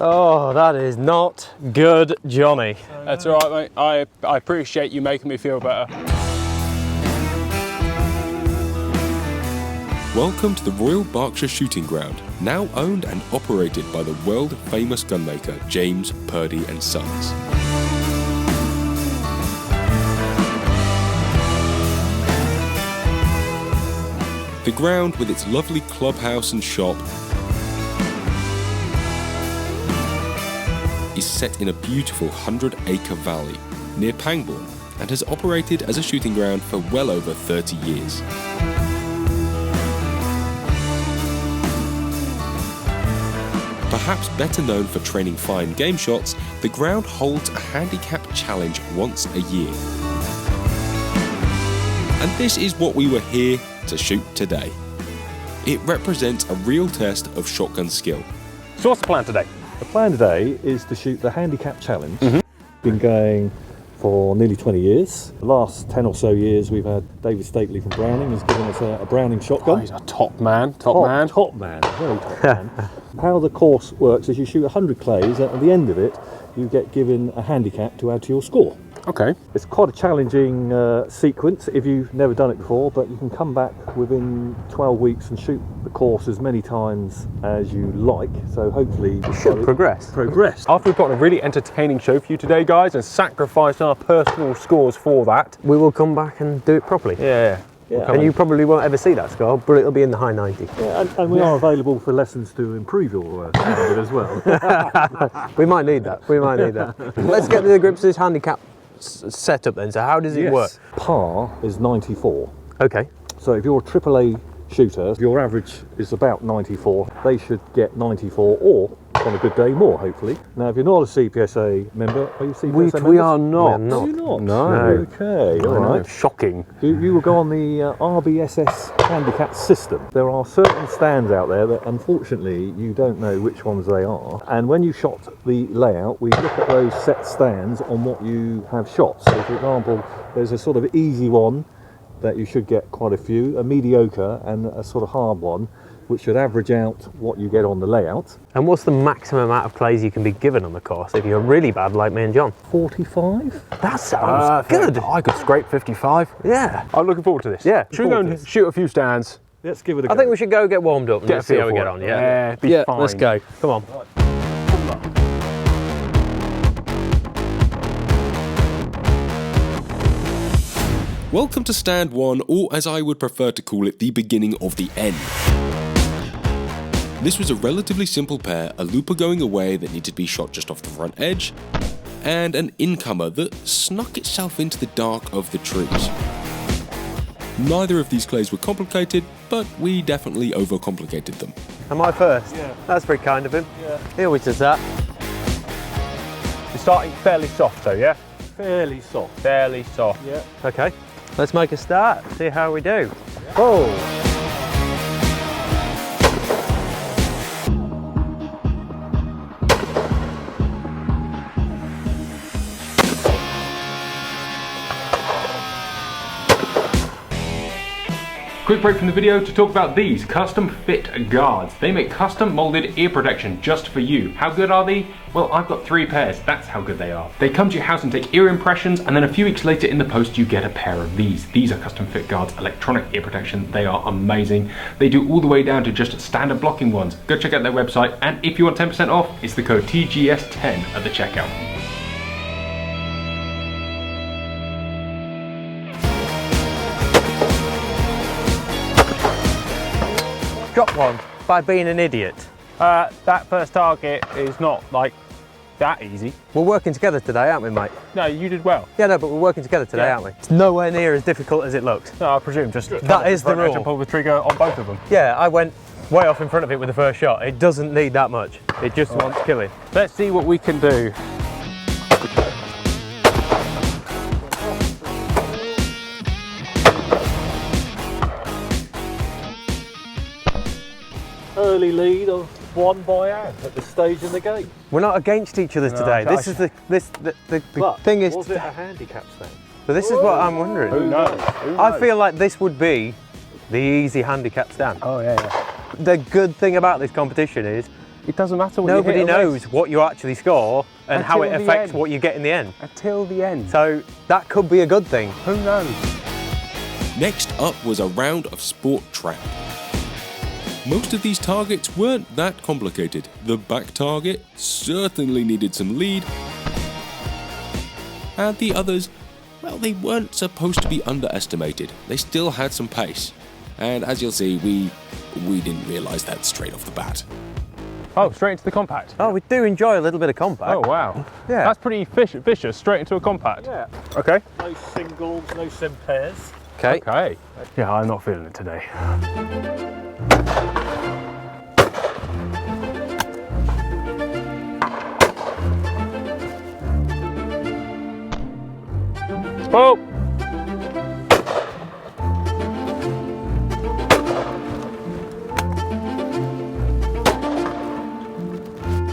Oh, that is not good, Johnny. That's all right, mate. I appreciate you making me feel better. Welcome to the Royal Berkshire Shooting Ground, now owned and operated by the world-famous gunmaker James Purdey and Sons. The ground, with its lovely clubhouse and shop, is set in a beautiful 100-acre valley near Pangbourne and has operated as a shooting ground for well over 30 years. Perhaps better known for training fine game shots, the ground holds a handicap challenge once a year. And this is what we were here to shoot today. It represents a real test of shotgun skill. So what's the plan today? The plan today is to shoot the Handicap Challenge. Been going for nearly 20 years. The last 10 or so years we've had David Stately from Browning has given us a Browning shotgun. Oh, he's a top man, Top man, very top man. How the course works is you shoot 100 clays, and at the end of it you get given a handicap to add to your score. Okay. It's quite a challenging sequence if you've never done it before, but you can come back within 12 weeks and shoot the course as many times as you like, so hopefully you should progress. After we've got a really entertaining show for you today, guys, and sacrificed our personal scores for that, We will come back and do it properly. yeah. And you probably won't ever see that score, but it'll be in the high 90. Yeah, and we are available for lessons to improve your standard as well. We might need that. Let's get to the grips of this handicap setup then. So how does it work? Par is 94. Okay. So if you're a AAA shooter, your average is about 94. They should get 94 or, on a good day, more, hopefully. Now, if you're not a CPSA member, are you CPSA members? We are not. We're not. Are you not? No. Okay, all right. Shocking. You will go on the RBSS handicap system. There are certain stands out there that unfortunately you don't know which ones they are. And when you shot the layout, we look at those set stands on what you have shot. So for example, there's a sort of easy one that you should get quite a few, a mediocre and a sort of hard one, which should average out what you get on the layout. And what's the maximum amount of clays you can be given on the course if you're really bad like me and John? 45? That sounds good. I could scrape 55. Yeah. I'm looking forward to this. Yeah. Should we go and shoot a few stands? Let's give it a go. I think we should go get warmed up and Get a see feel how we for get it. on. Yeah. Be fine. Let's go. Come on. Welcome to stand 1, or as I would prefer to call it, the beginning of the end. This was a relatively simple pair, a looper going away that needed to be shot just off the front edge, and an incomer that snuck itself into the dark of the trees. Neither of these clays were complicated, but we definitely overcomplicated them. Am I first? Yeah. That's very kind of him. Yeah. He always does that. You're starting fairly soft though, yeah? Fairly soft. Fairly soft. Yeah. Okay. Let's make a start. See how we do. Oh! Quick break from the video to talk about these custom fit guards. They make custom molded ear protection just for you. How good are they? Well, I've got 3 pairs, that's how good they are. They come to your house and take ear impressions, and then a few weeks later in the post you get a pair of these. These are custom fit guards, electronic ear protection. They are amazing. They do all the way down to just standard blocking ones. Go check out their website, and if you want 10% off, it's the code TGS10 at the checkout. Drop one by being an idiot. That first target is not like that easy. We're working together today, aren't we, mate? No, you did well. Yeah, no, but we're working together today, Yeah. aren't we? It's nowhere near as difficult as it looks. No, I presume just That is the rule. and pull the trigger on both of them. Yeah, I went way off in front of it with the first shot. It doesn't need that much. It just wants killing. Let's see what we can do. Early lead of 1 by Anne at this stage in the game. We're not against each other today. gosh. This is the But thing is. was it a handicap stand? But this is what I'm wondering. Who knows? I feel like this would be the easy handicap stand. Oh yeah, yeah. The good thing about this competition is It doesn't matter what Nobody you hit. knows what you actually score and how it Until the affects end. what you get in the end. Until the end. So that could be a good thing. Who knows? Next up was a round of sport trap. Most of these targets weren't that complicated. The back target certainly needed some lead, and the others, well, they weren't supposed to be underestimated. They still had some pace, and as you'll see, we didn't realise that straight off the bat. Oh, straight into the compact. Oh, we do enjoy a little bit of compact. Oh, wow. Yeah. That's pretty vicious, straight into a compact. Yeah. Okay. No singles, no sim pairs. Okay. Okay. Yeah, I'm not feeling it today. Oh!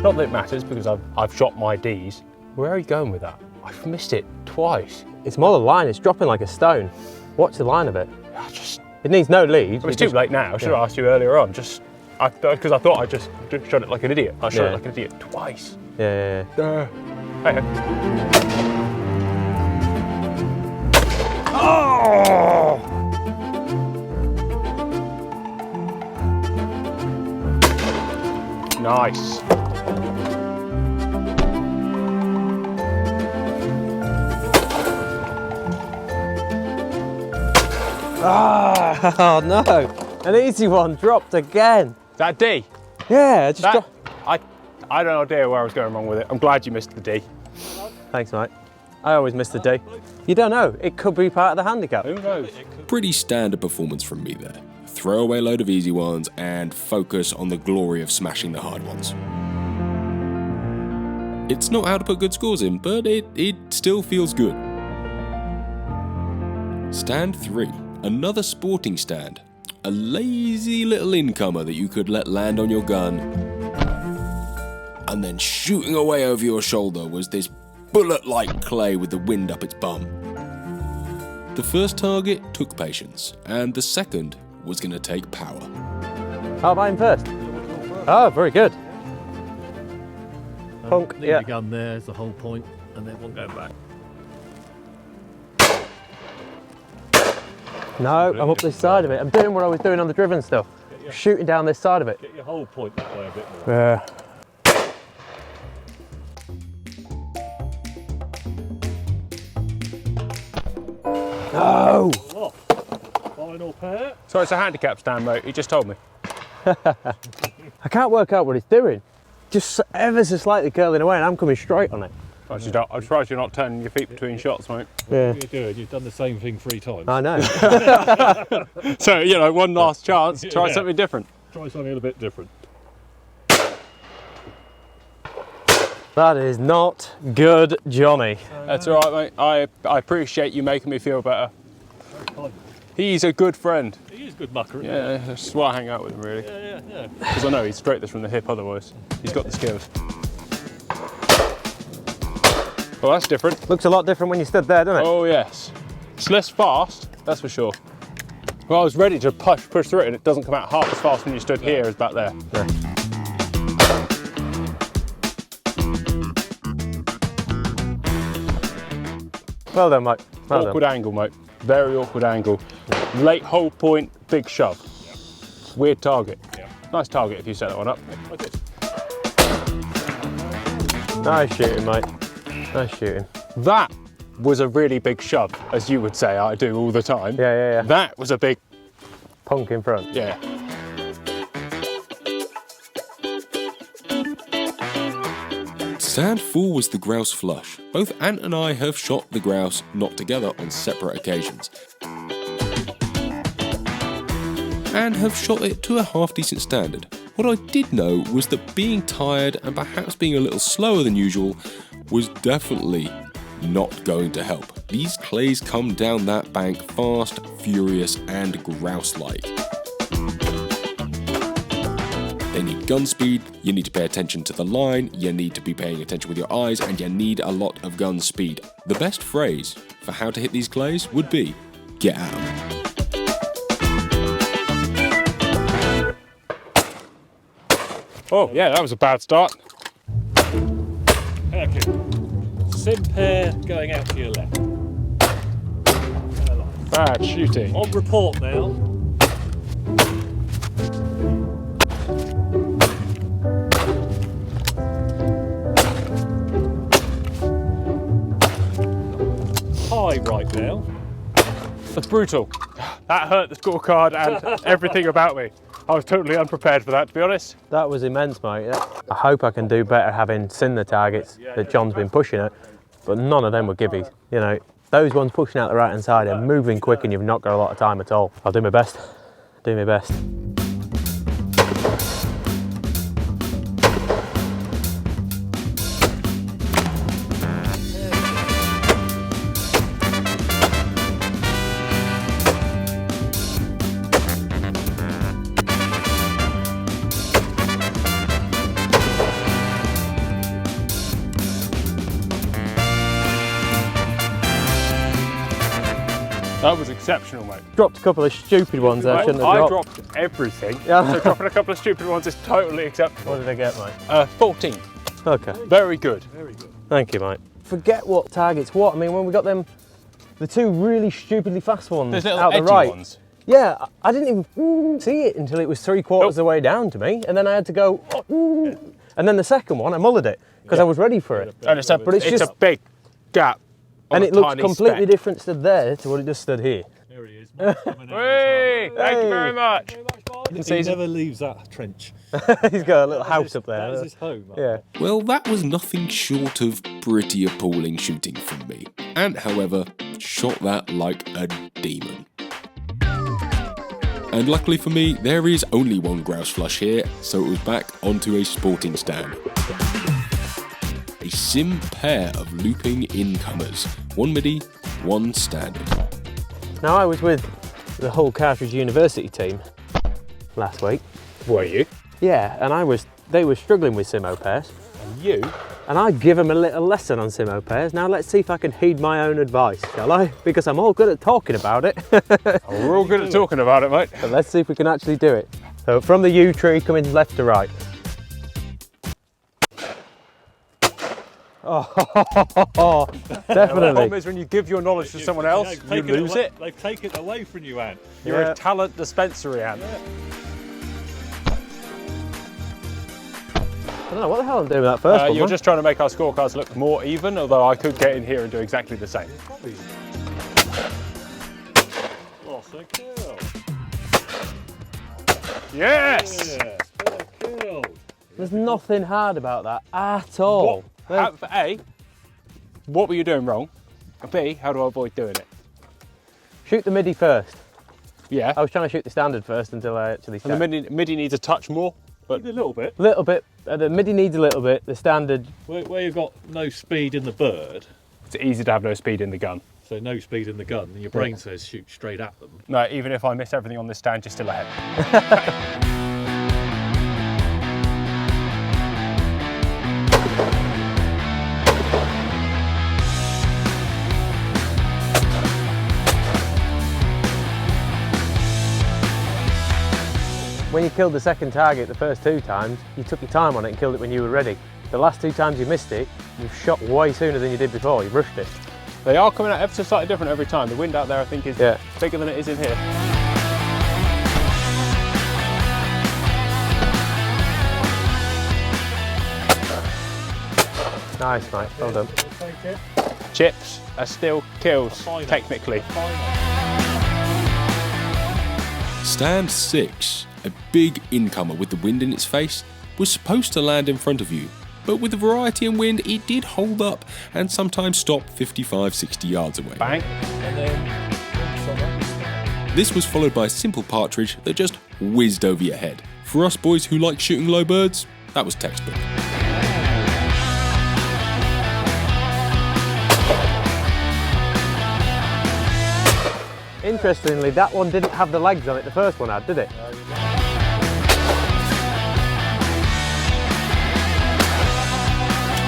Not that it matters because I've shot my Ds. Where are you going with that? I've missed it twice. It's more the line, it's dropping like a stone. Watch the line of it. It It needs no lead. was too late now. I should have asked you earlier on. Because I thought I just shot it like an idiot. I shot it like an idiot twice. Yeah. Hey. Oh! Nice. Ah, oh no. An easy one dropped again. Is that D? Yeah, just That, dropped. I don't know idea where I was going wrong with it. I'm glad you missed the D. Thanks, mate. I always miss the D. You don't know, it could be part of the handicap. Who knows? Pretty standard performance from me there. Throw away a load of easy ones and focus on the glory of smashing the hard ones. It's not how to put good scores in, but it still feels good. Stand 3. Another sporting stand. A lazy little incomer that you could let land on your gun. And then shooting away over your shoulder was this bullet-like clay with the wind up its bum. The first target took patience, and the second was going to take power. How about him first? Oh, very good. Punk, Leave yeah. the gun there is the whole point, and then we'll go back. No, I'm up this side of it. I'm doing what I was doing on the driven stuff. Shooting down this side of it. Get your whole point that way a bit more. Yeah. No! Final pair. So it's a handicap stand, mate. He just told me. I can't work out what it's doing. Just ever so slightly curling away and I'm coming straight on it. I'm surprised you're not turning your feet between shots, mate. Yeah. What are you doing? You've done the same thing 3 times. I know. So, you know, one last chance, try something different. Try something a little bit different. That is not good, Johnny. That's all right, mate. I appreciate you making me feel better. He's a good friend. He is a good mucker, isn't Yeah, that's why I hang out with him, really. he? Yeah. Because I know he'd straight this from the hip otherwise. He's got the skills. Well, that's different. Looks a lot different when you stood there, doesn't it? Oh, yes. It's less fast, that's for sure. Well, I was ready to push through it, and it doesn't come out half as fast when you stood here as back there. Yeah. Well done, mate. Well Awkward done. angle, mate. Very awkward angle. Late hold point, big shove. Weird target. Yeah. Nice target if you set that one up. I did. Nice shooting, mate. Nice shooting. That was a really big shove, as you would say I do all the time. Yeah. That was a big, Punk in front. yeah. Stand 4 was the grouse flush. Both Ant and I have shot the grouse, not together, on separate occasions. And have shot it to a half-decent standard. What I did know was that being tired and perhaps being a little slower than usual was definitely not going to help. These clays come down that bank fast, furious, and grouse-like. They need gun speed, you need to pay attention to the line, you need to be paying attention with your eyes, and you need a lot of gun speed. The best phrase for how to hit these clays would be, get at 'em. Oh, yeah, that was a bad start. Okay. Sim pair going out to your left. Bad shooting. On report now. High right now. That's brutal. That hurt the scorecard and everything about me. I was totally unprepared for that, to be honest. That was immense, mate. I hope I can do better having seen the targets that John's been pushing at, but none of them were gibbies. You know, those ones pushing out the right hand side are moving quick and you've not got a lot of time at all. I'll do my best. Do my best. That was exceptional, mate. Dropped a couple of stupid ones there, shouldn't have I dropped. dropped everything, Yeah. so dropping a couple of stupid ones is totally acceptable. What did I get, mate? 14. Okay. Very good. Very good. Thank you, mate. Forget what targets what. I mean, when we got them, the two really stupidly fast ones There's little out the edgy right. ones. Yeah, I didn't even see it until it was 3/4 of the way down to me, and then I had to go, and then the second one, I mullered it because I was ready for it. And it's a, But it's it's just- a big gap. on And a it looks tiny completely speck. different stood there to what it just stood here. There he is. Mark, coming out. Hey, thank you Hey. very much. He never leaves that trench. He's got a little house up That is there. his home. Yeah. Well, that was nothing short of pretty appalling shooting from me. And however, shot that like a demon. And luckily for me, there is only one grouse flush here, so it was back onto a sporting stand. A sim pair of looping incomers. One midi, one standard. Now, I was with the Hull Cartridge University team last week. Were you? Yeah, and they were struggling with Simo pairs. And you? And I give them a little lesson on Simo pairs. Now let's see if I can heed my own advice, shall I? Because I'm all good at talking about it. We're all good at talking about it, mate. But let's see if we can actually do it. So from the U tree, coming left to right. Oh, The definitely. problem is when you give your knowledge to someone else, you lose it. They've taken it away from you, Ant. You're Yeah. a talent dispensary, Ant. I don't know what the hell I'm doing with that first one. You're man. just trying to make our scorecards look more even, although I could get in here and do exactly the same. Lost a kill. Yes! Yes, what a kill. There's nothing hard about that at all. A, what were you doing wrong? B, how do I avoid doing it? Shoot the midi first. Yeah, I was trying to shoot the standard first until I actually and the started. MIDI needs a touch more, but A little bit. Little bit. The midi needs a little bit. The standard. Where you've got no speed in the bird, it's easy to have no speed in the gun. so no speed in the gun, and your brain says shoot straight at them. No, even if I miss everything on this stand, you're still ahead. When you killed the second target the first two times, you took your time on it and killed it when you were ready. The last two times you missed it, you've shot way sooner than you did before. You rushed it. They are coming out ever so slightly different every time. The wind out there, I think, is Yeah. bigger than it is in here. Nice, mate. Well done. Chips are still kills, technically. Stand 6, a big incomer with the wind in its face, was supposed to land in front of you, but with the variety in wind it did hold up and sometimes stop 55-60 yards away. Bang. And then This was followed by a simple partridge that just whizzed over your head. For us boys who like shooting low birds, that was textbook. Interestingly, that one didn't have the legs on it the first one had, did it?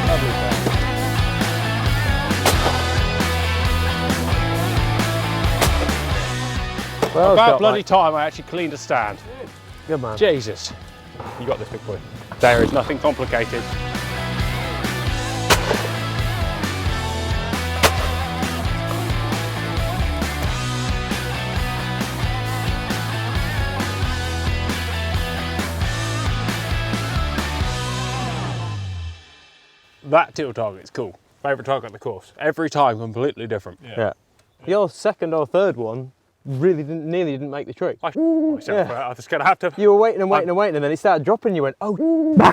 Lovely pair. Well About shot, bloody mate. time I actually cleaned a stand. Good man. Jesus. You got this, big boy. There is nothing complicated. That teal target's cool. Favourite target on the course. Every time completely different. Yeah. Your second or third one really nearly didn't make the tree. I was just going to have to... You were waiting and waiting and waiting, and then it started dropping, and you went, oh.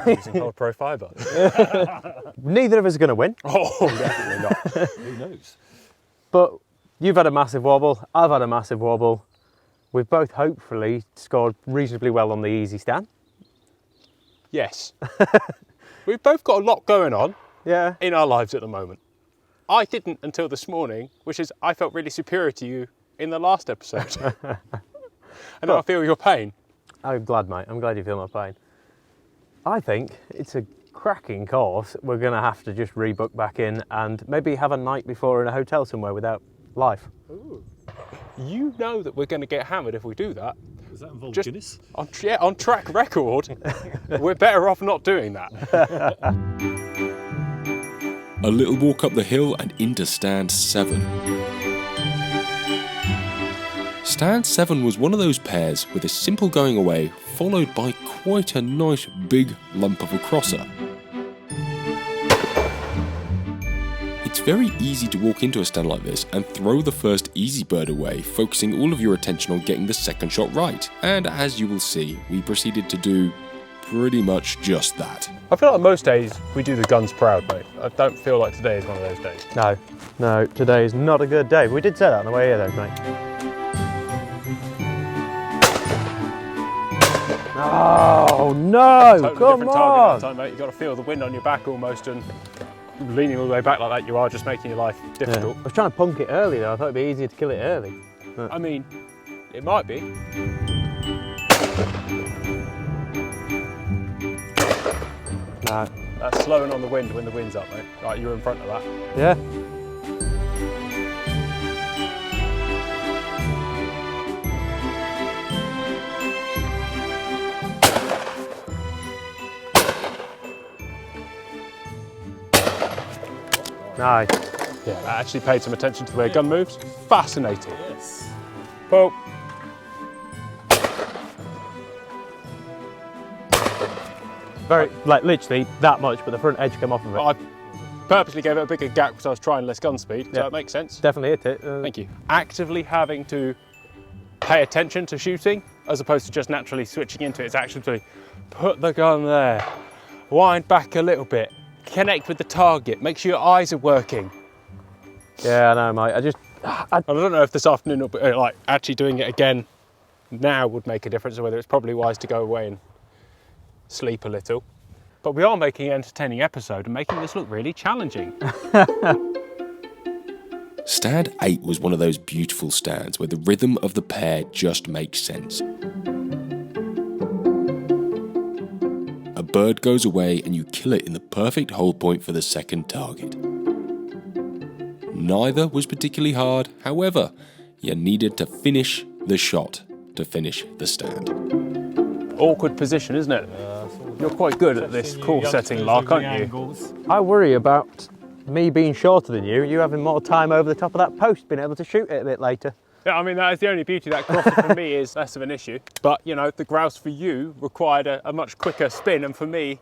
Using cold pro fibre. Neither of us are going to win. Oh, definitely not. Who knows? But you've had a massive wobble, I've had a massive wobble. We've both hopefully scored reasonably well on the easy stand. Yes. We've both got a lot going on Yeah. in our lives at the moment. I didn't until this morning, which is I felt really superior to you in the last episode. And now I feel your pain. I'm glad, mate. I'm glad you feel my pain. I think it's a cracking course. We're going to have to just rebook back in and maybe have a night before in a hotel somewhere without life. Ooh. You know that we're going to get hammered if we do that. Does that involve Just Guinness? on track record, we're better off not doing that. A little walk up the hill and into stand 7. Stand 7 was one of those pairs with a simple going away followed by quite a nice big lump of a crosser. It's very easy to walk into a stand like this and throw the first easy bird away, focusing all of your attention on getting the second shot right. And as you will see, we proceeded to do pretty much just that. I feel like most days we do the guns proud, mate. I don't feel like today is one of those days. No, today is not a good day. We did say that on the way here though, mate. Oh no, Totally come different on! target that time, mate. You've got to feel the wind on your back almost, and leaning all the way back like that, you are just making your life difficult. I was trying to punk it early though. I thought it'd be easier to kill it early. I mean, it might be. No. That's slowing on the wind when the wind's up, mate. Right, you're in front of that. Yeah. Nice. Yeah, I actually paid some attention to the way a gun moves. Fascinating. Yes. Well, Very, like literally that much, but the front edge came off of it. I purposely gave it a bigger gap because I was trying less gun speed, so Yeah. it makes sense. Definitely hit it. Thank you. Actively having to pay attention to shooting as opposed to just naturally switching into it. It's actually put the gun there, wind back a little bit, connect with the target, make sure your eyes are working. Yeah, I know, mate. I don't know if this afternoon will be, like actually doing it again now would make a difference, or whether it's probably wise to go away and sleep a little. But we are making an entertaining episode and making this look really challenging. Stand 8 was one of those beautiful stands where the rhythm of the pair just makes sense. A bird goes away and you kill it in the perfect hold point for the second target. Neither was particularly hard, however, you needed to finish the shot to finish the stand. Awkward position, isn't it? You're quite good at this course setting, Lark, aren't you? I worry about me being shorter than you, you having more time over the top of that post, being able to shoot it a bit later. Yeah, I mean, that is the only beauty. That crosser for me is less of an issue. But, you know, the grouse for you required a much quicker spin, and for me,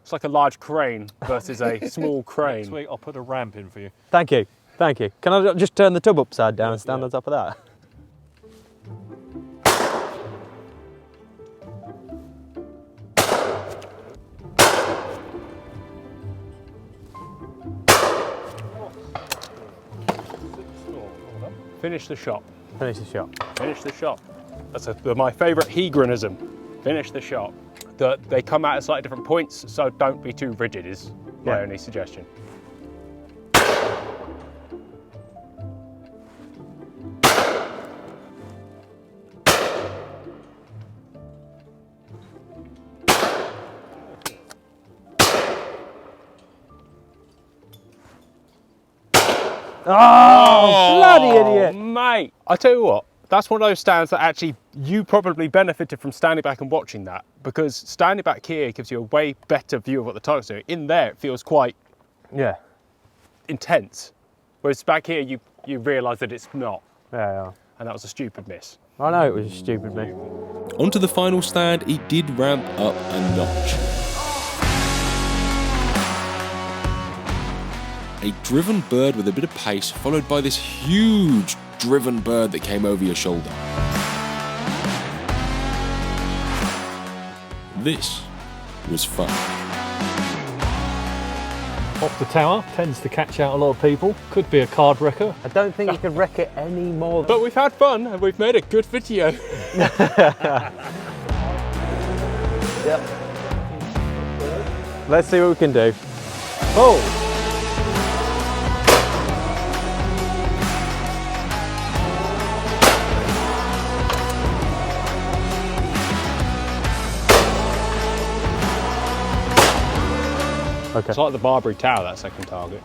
it's like a large crane versus a small crane. Next week I'll put a ramp in for you. Thank you, thank you. Can I just turn the tub upside down and stand on top of that? Finish the shot. Finish the shot. Finish the shot. That's my favourite Hegranism. Finish the shot. They come out at slightly different points, so don't be too rigid is my only suggestion. Oh, bloody idiot! Mate, I tell you what, that's one of those stands that actually you probably benefited from standing back and watching that, because standing back here gives you a way better view of what the target's doing. In there, it feels quite intense, whereas back here you realise that it's not. Yeah. And that was a stupid miss. I know it was a stupid move. Onto the final stand, he did ramp up a notch. A driven bird with a bit of pace, followed by this huge driven bird that came over your shoulder. This was fun. Off the tower, tends to catch out a lot of people. Could be a card wrecker. I don't think you could wreck it any more. But we've had fun and we've made a good video. Let's see what we can do. Oh! Okay. It's like the Barbary Tower, that second target.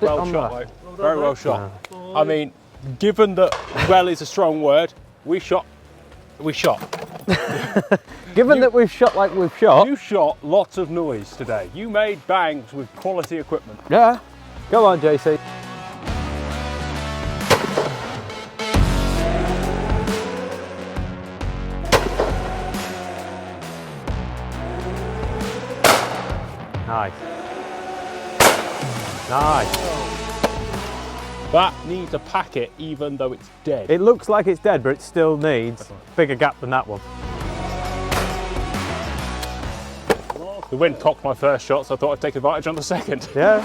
Well shot, mate. Very well shot. I mean, given that well is a strong word, we shot. Given that we've shot like we've shot. You shot lots of noise today. You made bangs with quality equipment. Yeah. Go on, JC. Nice. Nice. That needs a packet even though it's dead. It looks like it's dead, but it still needs a bigger gap than that one. The wind cocked my first shot, so I thought I'd take advantage on the second. Yeah.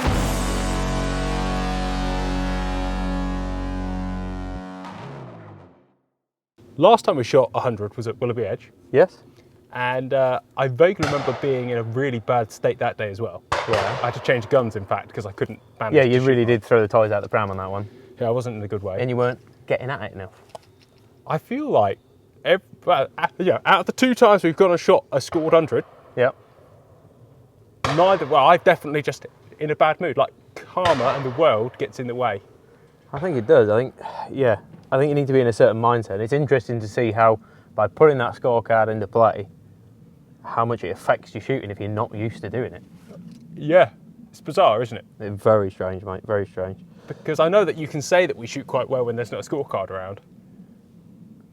Last time we shot 100 was at Willoughby Edge. Yes. And I vaguely remember being in a really bad state that day as well. Yeah. I had to change guns, in fact, because I couldn't manage Yeah, to you shoot really right. did throw the toys out the pram on that one. Yeah, I wasn't in a good way. And you weren't getting at it enough. I feel like, out of the 2 times we've gone and shot a scored 100, Yep. I've definitely just in a bad mood. Like, karma and the world gets in the way. I think it does. I think you need to be in a certain mindset. It's interesting to see how, by putting that scorecard into play, how much it affects your shooting if you're not used to doing it. Yeah, it's bizarre, isn't it? It's very strange, mate, very strange. Because I know that you can say that we shoot quite well when there's not a scorecard around,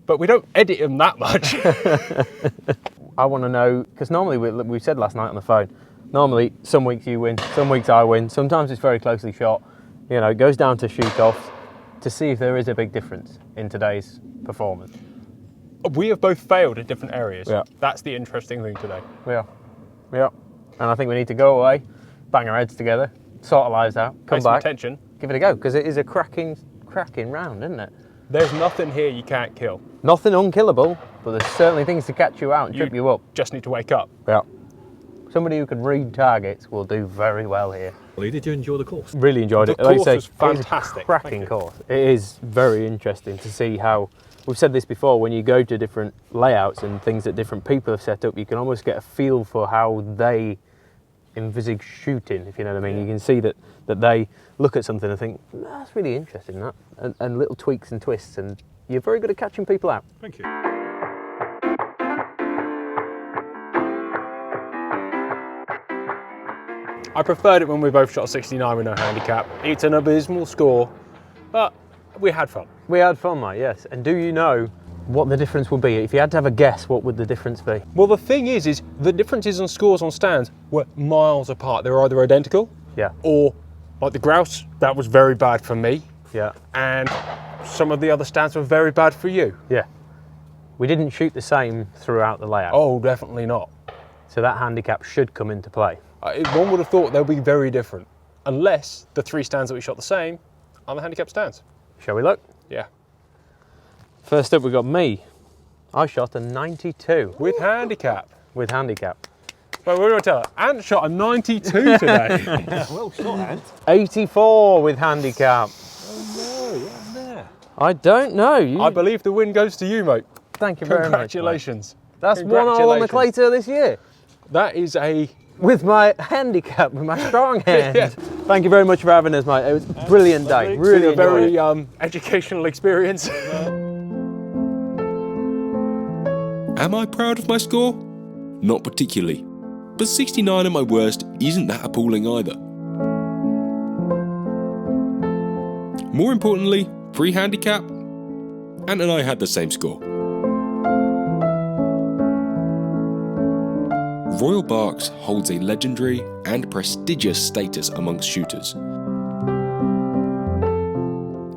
but we don't edit them that much. I want to know, because normally, we said last night on the phone, normally some weeks you win, some weeks I win, sometimes it's very closely shot. You know, it goes down to shoot-offs to see if there is a big difference in today's performance. We have both failed in different areas. Yeah. That's the interesting thing today. Yeah. And I think we need to go away, bang our heads together, sort our lives out, come Pay some back, attention. give it a go, because it is a cracking round, isn't it? There's nothing here you can't kill. Nothing unkillable, but there's certainly things to catch you out and trip you up. Just need to wake up. Yeah. Somebody who can read targets will do very well here. Well, did you enjoy the course? Really enjoyed it. The Like you course say, was it fantastic. is a cracking course. It is very interesting to see how, we've said this before, when you go to different layouts and things that different people have set up, you can almost get a feel for how they envisage shooting, if you know what I mean. You can see that they look at something and think, that's really interesting, that, and little tweaks and twists, and you're very good at catching people out. Thank you. I preferred it when we both shot 69 with no handicap. It's an abysmal score, but we had fun. We had fun, mate, yes. And do you know what the difference would be? If you had to have a guess, what would the difference be? Well, the thing is the differences in scores on stands were miles apart. They were either identical, Yeah. or like the grouse, that was very bad for me, Yeah. and some of the other stands were very bad for you. Yeah. We didn't shoot the same throughout the layout. Oh, definitely not. So that handicap should come into play. One would have thought they'll be very different, unless the 3 stands that we shot the same are the handicap stands. Shall we look? Yeah. First up, we got me. I shot a 92 With handicap. with handicap. Well, we're going to tell her, Ant shot a 92 today. Well shot, Ant. 84 with handicap. Oh no, what's there? I don't know. I believe the win goes to you, mate. Thank you very much. Congratulations. Mate. That's 1-0 on the Claytor this year. That is a with my handicap, with my strong hand. Yeah. Thank you very much for having us, mate. It was a brilliant day. Really a very educational experience. Am I proud of my score? Not particularly. But 69 at my worst isn't that appalling either. More importantly, pre-handicap, Ant and I had the same score. Royal Berks holds a legendary and prestigious status amongst shooters.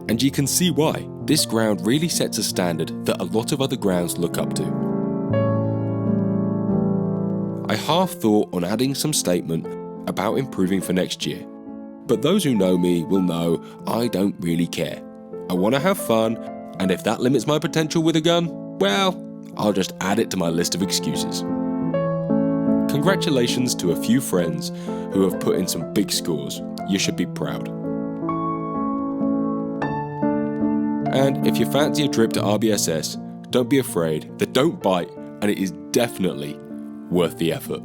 And you can see why. This ground really sets a standard that a lot of other grounds look up to. I half thought on adding some statement about improving for next year, but those who know me will know I don't really care. I want to have fun, and if that limits my potential with a gun, well, I'll just add it to my list of excuses. Congratulations to a few friends who have put in some big scores. You should be proud. And if you fancy a trip to RBSS, don't be afraid. They don't bite, and it is definitely worth the effort.